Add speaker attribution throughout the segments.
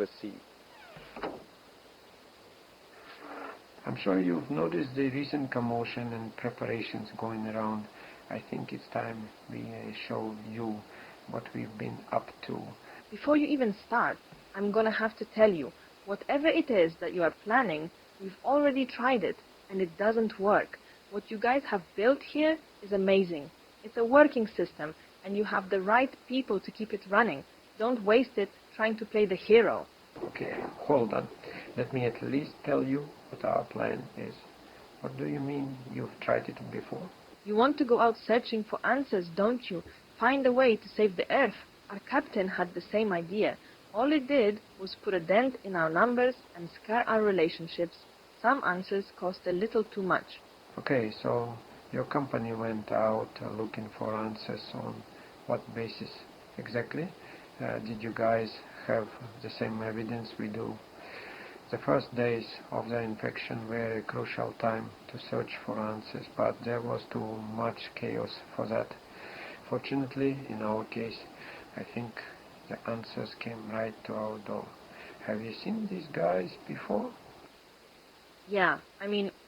Speaker 1: a seat.
Speaker 2: I'm sure you've noticed the recent commotion and preparations going around. I think it's time we show you what we've been up to.
Speaker 3: Before you even start, I'm gonna have to tell you, whatever it is that you are planning, we've already tried it, and it doesn't work. What you guys have built here is amazing. It's a working system, and you have the right people to keep it running. Don't waste it trying to play the hero.
Speaker 2: Okay, hold on. Let me at least tell you what our plan is. What do you mean you've tried it before?
Speaker 3: You want to go out searching for answers, don't you? Find a way to save the Earth. Our captain had the same idea. All it did was put a dent in our numbers and scar our relationships. Some answers cost a little too much.
Speaker 2: Okay, so your company went out looking for answers on what basis exactly? Did you guys have the same evidence we do? The first days of the infection were a crucial time to search for answers, but there was too much chaos for that. Fortunately, in our case, I think the answers came right to our door. Have you seen these guys before?
Speaker 3: Yeah,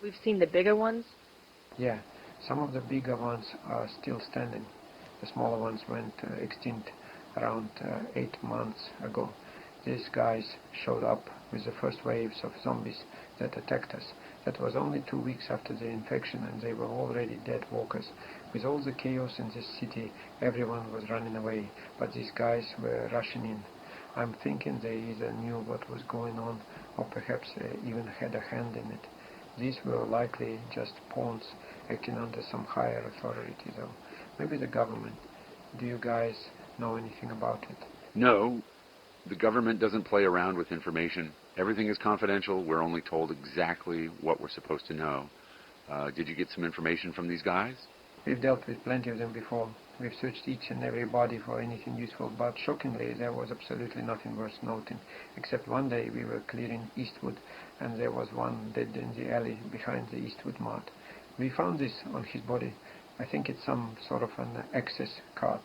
Speaker 3: we've seen the bigger ones.
Speaker 2: Yeah, some of the bigger ones are still standing. The smaller ones went extinct around 8 months ago. These guys showed up with the first waves of zombies that attacked us. That was only 2 weeks after the infection, and they were already dead walkers. With all the chaos in this city, everyone was running away, but these guys were rushing in. I'm thinking they either knew what was going on, or perhaps even had a hand in it. These were likely just pawns acting under some higher authority, though. Maybe the government. Do you guys know anything about it?
Speaker 4: No. The government doesn't play around with information. Everything is confidential. We're only told exactly what we're supposed to know. Did you get some information from these guys?
Speaker 2: We've dealt with plenty of them before. We've searched each and every body for anything useful, but shockingly there was absolutely nothing worth noting, except one day we were clearing Eastwood, and there was one dead in the alley behind the Eastwood Mart. We found this on his body. I think it's some sort of an access card.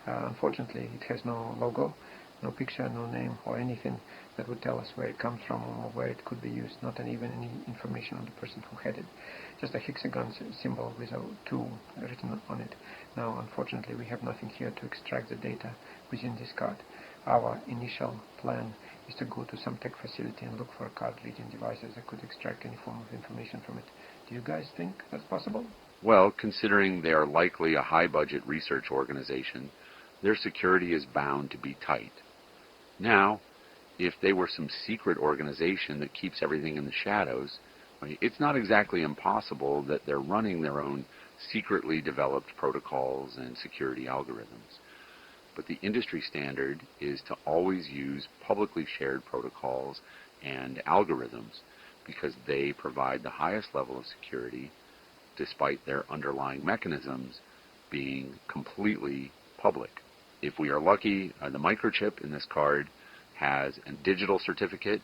Speaker 2: Unfortunately, it has no logo, no picture, no name, or anything that would tell us where it comes from or where it could be used, not even any information on the person who had it. Just a hexagon symbol with a 2 written on it. Now, unfortunately, we have nothing here to extract the data within this card. Our initial plan is to go to some tech facility and look for card-reading devices that could extract any form of information from it. Do you guys think that's possible?
Speaker 4: Well, considering they are likely a high-budget research organization, their security is bound to be tight. Now, if they were some secret organization that keeps everything in the shadows, it's not exactly impossible that they're running their own secretly developed protocols and security algorithms. But the industry standard is to always use publicly shared protocols and algorithms because they provide the highest level of security despite their underlying mechanisms being completely public. If we are lucky, the microchip in this card has a digital certificate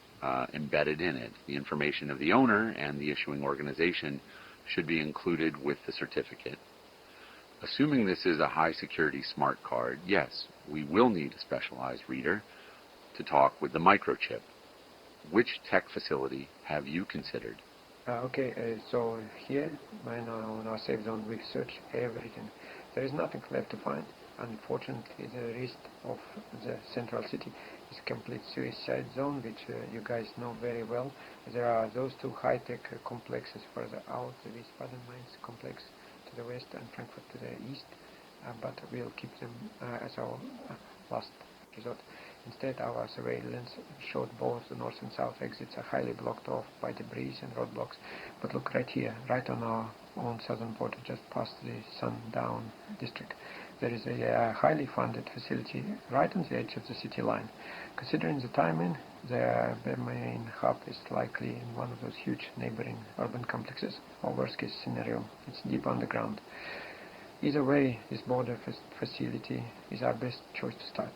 Speaker 4: embedded in it. The information of the owner and the issuing organization should be included with the certificate. Assuming this is a high-security smart card, yes, we will need a specialized reader to talk with the microchip. Which tech facility have you considered?
Speaker 2: So here, in our safe zone, we've searched everything. There is nothing left to find. Unfortunately, the rest of the central city is a complete suicide zone, which you guys know very well. There are those two high-tech complexes further out, the Wiesbaden Mainz complex to the west and Frankfurt to the east, but we'll keep them as our last resort. Instead, our surveillance showed both the north and south exits are highly blocked off by debris and roadblocks. But look right here, right on our own southern border, just past the Sundown district. There is a highly funded facility right on the edge of the city line. Considering the timing, the main hub is likely in one of those huge neighboring urban complexes, or worst case scenario, it's deep underground. Either way, this border facility is our best choice to start.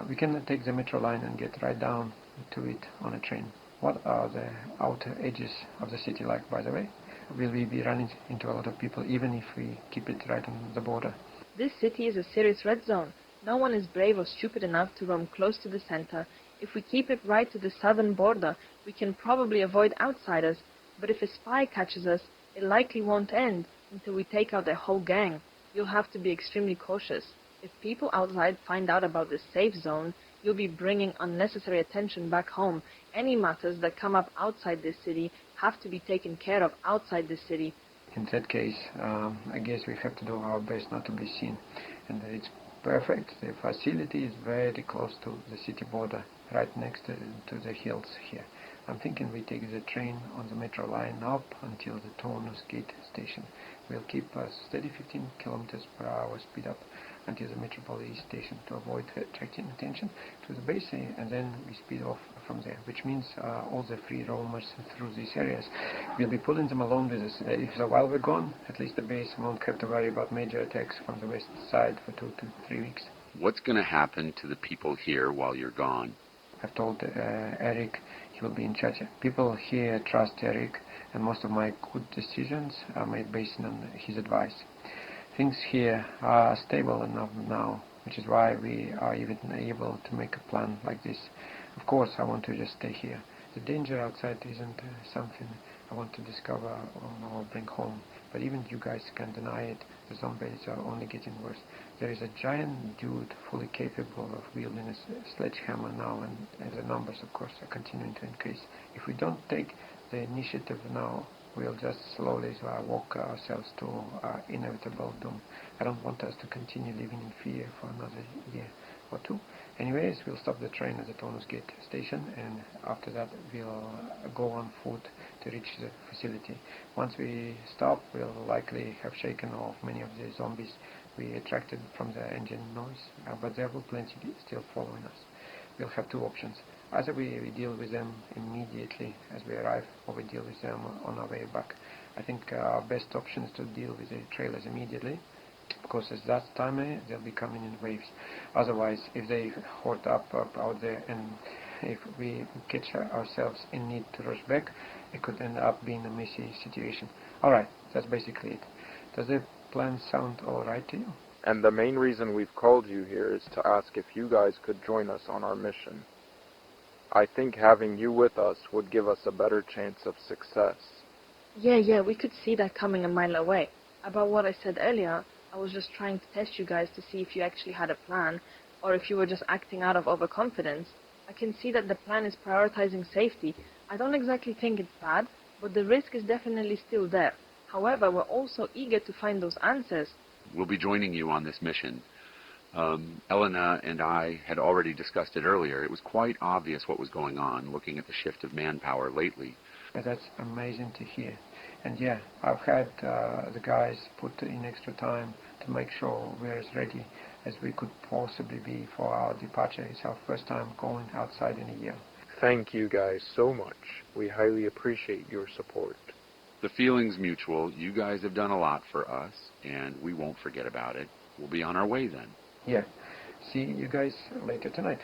Speaker 2: We can take the metro line and get right down to it on a train. What are the outer edges of the city like, by the way? Will we be running into a lot of people even if we keep it right on the border?
Speaker 3: This city is a serious red zone. No one is brave or stupid enough to roam close to the center. If we keep it right to the southern border, we can probably avoid outsiders, but if a spy catches us, it likely won't end until we take out their whole gang. You'll have to be extremely cautious. If people outside find out about the safe zone, you'll be bringing unnecessary attention back home. Any matters that come up outside this city have to be taken care of outside this city.
Speaker 2: In that case, I guess we have to do our best not to be seen. And it's perfect. The facility is very close to the city border, right next to the hills here. I'm thinking we take the train on the metro line up until the Taunus Gate station. We'll keep a steady 15 kilometers per hour speed up until the Metropolis station to avoid attracting attention to the base, and then we speed off from there, which means all the free roamers through these areas, we'll be pulling them along with us. If while we're gone, at least the base won't have to worry about major attacks from the west side for 2 to 3 weeks.
Speaker 4: What's going to happen to the people here while you're gone?
Speaker 2: I've told Eric he will be in charge. People here trust Eric, and most of my good decisions are made based on his advice. Things here are stable enough now, which is why we are even able to make a plan like this. Of course, I want to just stay here. The danger outside isn't something I want to discover or bring home. But even you guys can deny it. The zombies are only getting worse. There is a giant dude fully capable of wielding a sledgehammer now, and the numbers, of course, are continuing to increase. If we don't take the initiative now, we'll just slowly walk ourselves to our inevitable doom. I don't want us to continue living in fear for another year or two. Anyways, we'll stop the train at the Taunus Gate station, and after that we'll go on foot to reach the facility. Once we stop, we'll likely have shaken off many of the zombies we attracted from the engine noise, but there will plenty still following us. We'll have two options. Either we deal with them immediately as we arrive, or we deal with them on our way back. I think our best option is to deal with the trailers immediately, because at that time they'll be coming in waves. Otherwise, if they hoard up out there, and if we catch ourselves in need to rush back, it could end up being a messy situation. Alright, that's basically it. Does the plan sound alright to you?
Speaker 1: And the main reason we've called you here is to ask if you guys could join us on our mission. I think having you with us would give us a better chance of success.
Speaker 3: Yeah, we could see that coming a mile away. About what I said earlier, I was just trying to test you guys to see if you actually had a plan, or if you were just acting out of overconfidence. I can see that the plan is prioritizing safety. I don't exactly think it's bad, but the risk is definitely still there. However, we're also eager to find those answers.
Speaker 4: We'll be joining you on this mission. Elena and I had already discussed it earlier. It was quite obvious what was going on, looking at the shift of manpower lately.
Speaker 2: That's amazing to hear. And yeah, I've had the guys put in extra time to make sure we're as ready as we could possibly be for our departure. It's our first time going outside in a year.
Speaker 1: Thank you guys so much. We highly appreciate your support.
Speaker 4: The feeling's mutual. You guys have done a lot for us, and we won't forget about it. We'll be on our way then.
Speaker 2: Yeah. See you guys later tonight.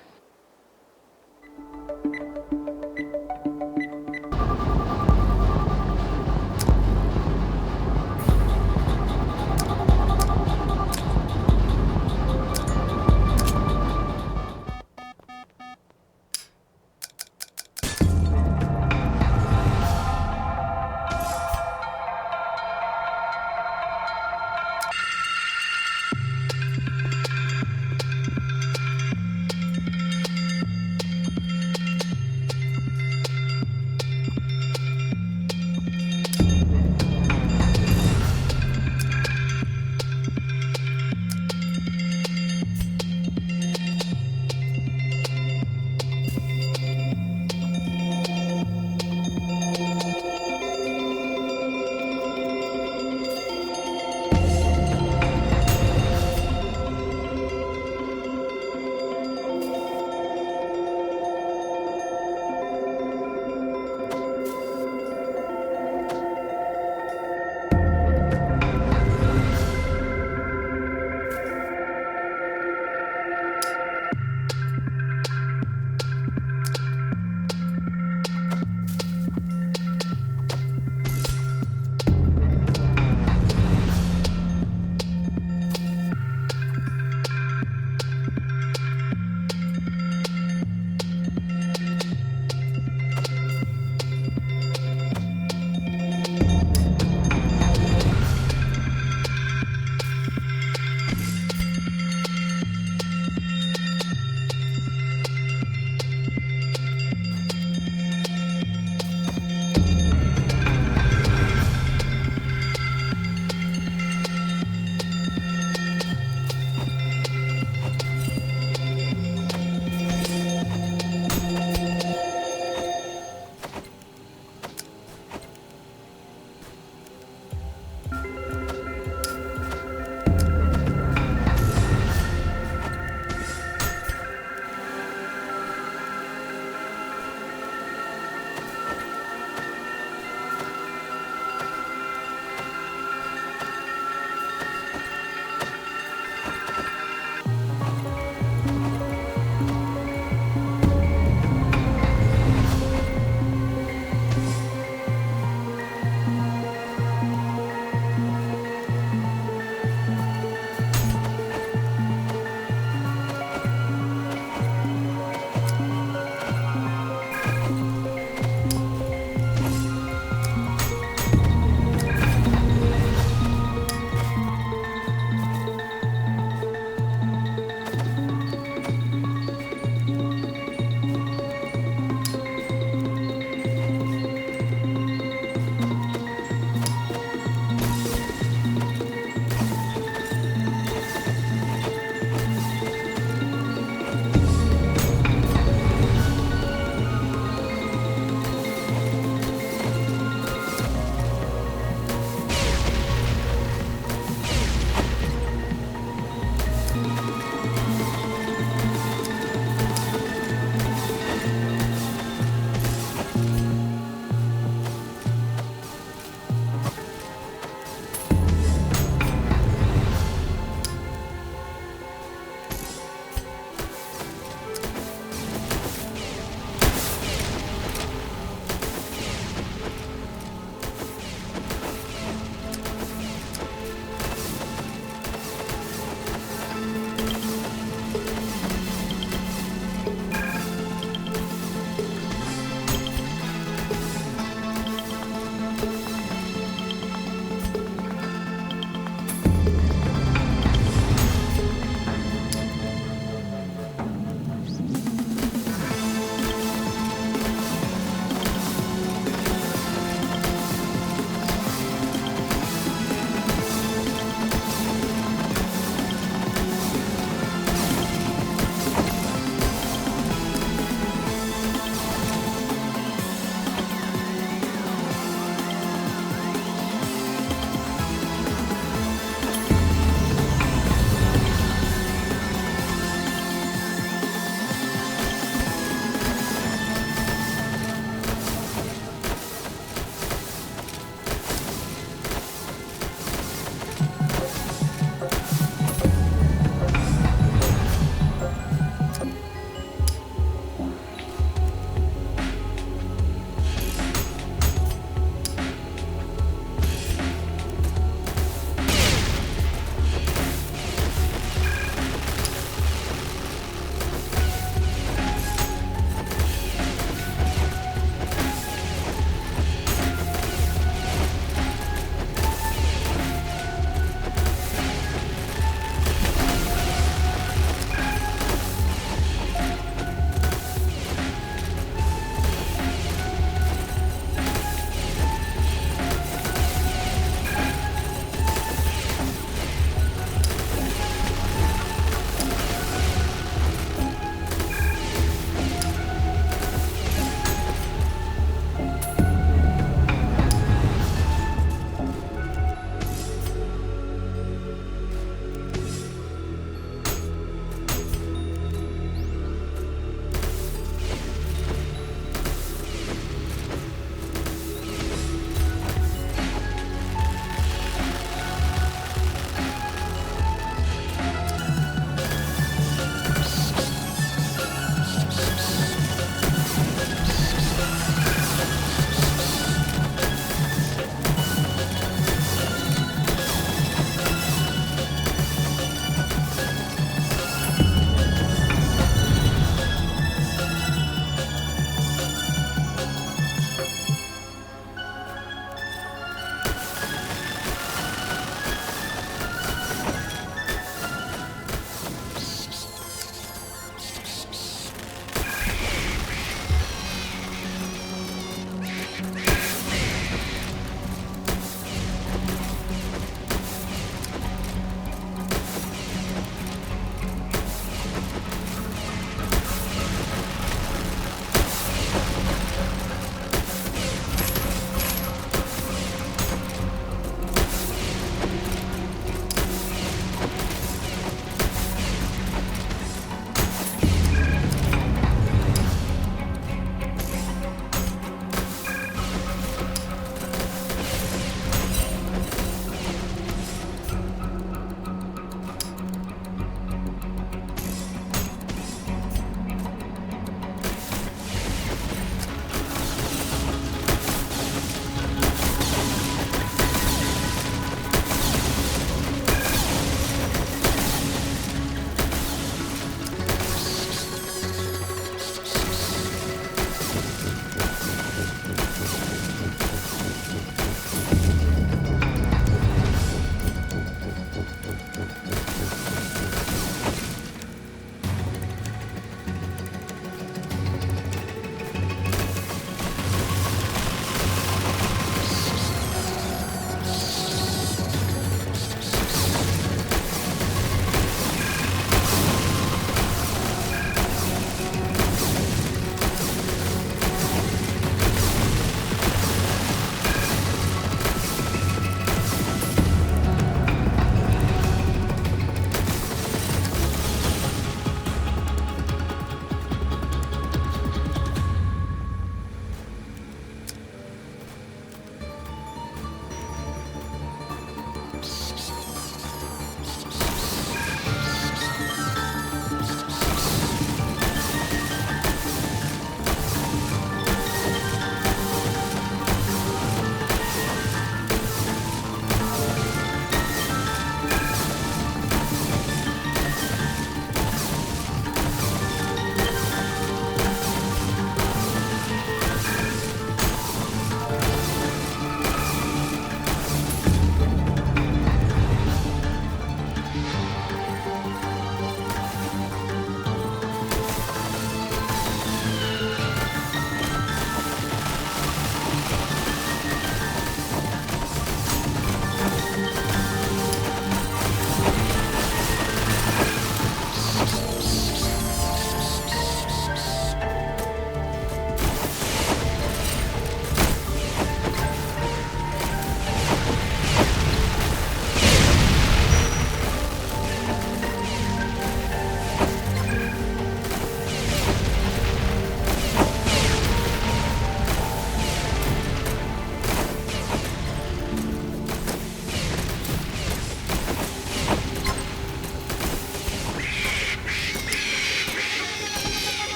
Speaker 5: Psst.